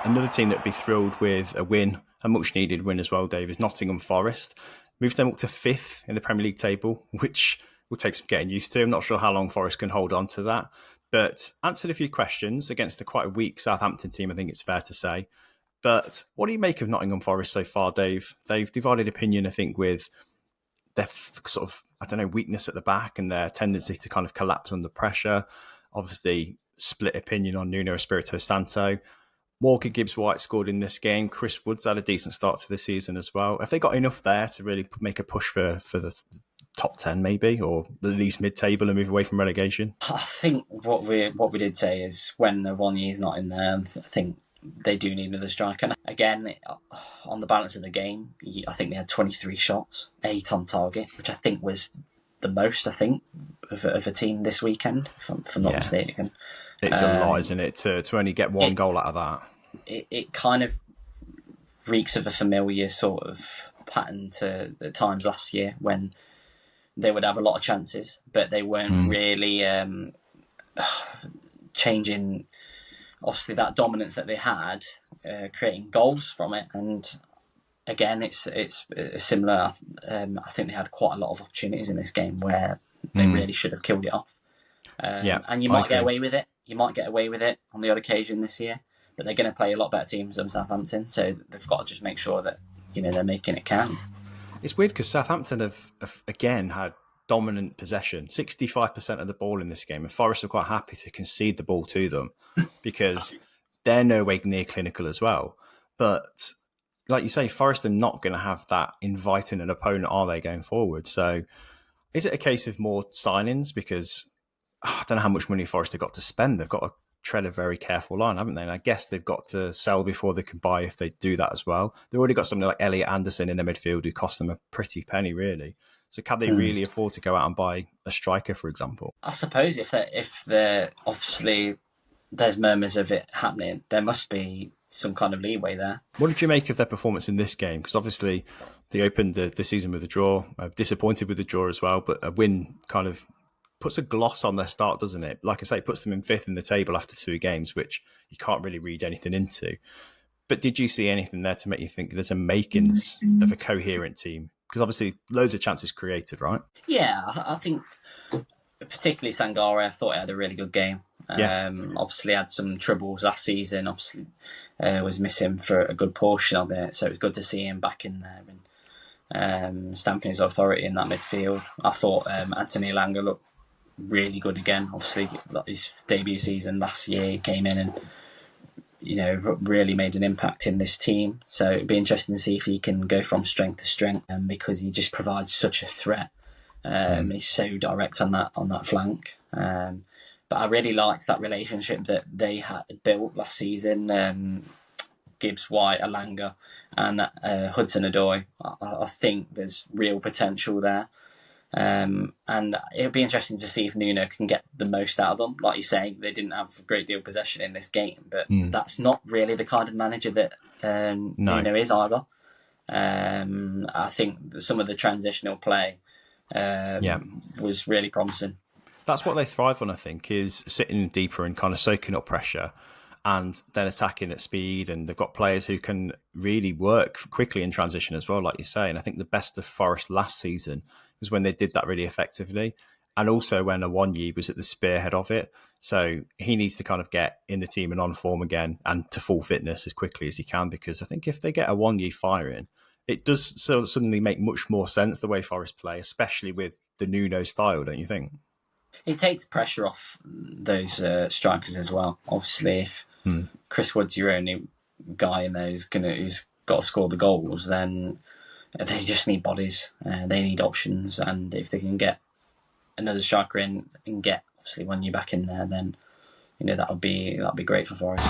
Another team that would be thrilled with a win, a much needed win as well, Dave, is Nottingham Forest. Moved them up to 5th in the Premier League table, which will take some getting used to. I'm not sure how long Forest can hold on to that. But answered a few questions against a quite a weak Southampton team, I think it's fair to say. But what do you make of Nottingham Forest so far, Dave? They've divided opinion, I think, with their sort of, weakness at the back and their tendency to kind of collapse under pressure. Obviously, split opinion on Nuno Espirito Santo. Morgan Gibbs-White scored in this game. Chris Woods had a decent start to the season as well. Have they got enough there to really make a push for the top 10 maybe, or at least mid-table and move away from relegation? I think what we did say is when the 1 year's not in there, I think they do need another striker. And again, on the balance of the game, I think they had 23 shots, 8 on target, which I think was the most, of a team this weekend, if I'm not mistaken. It's a lot, isn't it, to only get one goal out of that? It kind of reeks of a familiar sort of pattern to the times last year when they would have a lot of chances, but they weren't really changing, obviously, that dominance that they had, creating goals from it. And again, it's similar. I think they had quite a lot of opportunities in this game where they really should have killed it off. And you might get away with it. You might get away with it on the odd occasion this year, but they're going to play a lot better teams than Southampton, so they've got to just make sure that they're making it count. It's weird because Southampton have again had dominant possession, 65% of the ball in this game, and Forest are quite happy to concede the ball to them because they're no way near clinical as well. But like you say, Forest are not going to have that inviting an opponent, are they, going forward? So is it a case of more signings? Because I don't know how much money Forest have got to spend. They've got to tread a very careful line, haven't they? And I guess they've got to sell before they can buy if they do that as well. They've already got somebody like Elliot Anderson in their midfield who cost them a pretty penny, really. So can they really afford to go out and buy a striker, for example? I suppose if they're obviously there's murmurs of it happening, there must be some kind of leeway there. What did you make of their performance in this game? Because obviously they opened the season with a draw, disappointed with the draw as well, but a win kind of puts a gloss on their start, doesn't it? Like I say, it puts them in 5th in the table after 2 games, which you can't really read anything into. But did you see anything there to make you think there's a makings of a coherent team? Because obviously loads of chances created, right? Yeah, I think particularly Sangare, I thought he had a really good game. Obviously had some troubles last season, obviously was missing for a good portion of it, so it was good to see him back in there and stamping his authority in that midfield. I thought Anthony Elanga looked really good again. Obviously his debut season last year, he came in and really made an impact in this team, so it'd be interesting to see if he can go from strength to strength, because he just provides such a threat. He's so direct on that flank, but I really liked that relationship that they had built last season. Gibbs, White, Elanga and Hudson-Odoi. I think there's real potential there. And it'll be interesting to see if Nuno can get the most out of them. Like you say, they didn't have a great deal of possession in this game, but that's not really the kind of manager that Nuno is either. I think some of the transitional play was really promising. That's what they thrive on, I think, is sitting deeper and kind of soaking up pressure and then attacking at speed. And they've got players who can really work quickly in transition as well, like you say. And I think the best of Forest last season was when they did that really effectively. And also when Awoniyi was at the spearhead of it. So he needs to kind of get in the team and on form again and to full fitness as quickly as he can, because I think if they get Awoniyi firing, it does suddenly make much more sense the way Forest play, especially with the Nuno style, don't you think? It takes pressure off those strikers as well. Obviously, if Chris Wood's your only guy in there who's got to score the goals, then they just need bodies. They need options, and if they can get another striker in and get obviously when you're back in there, then that would be great for Forest.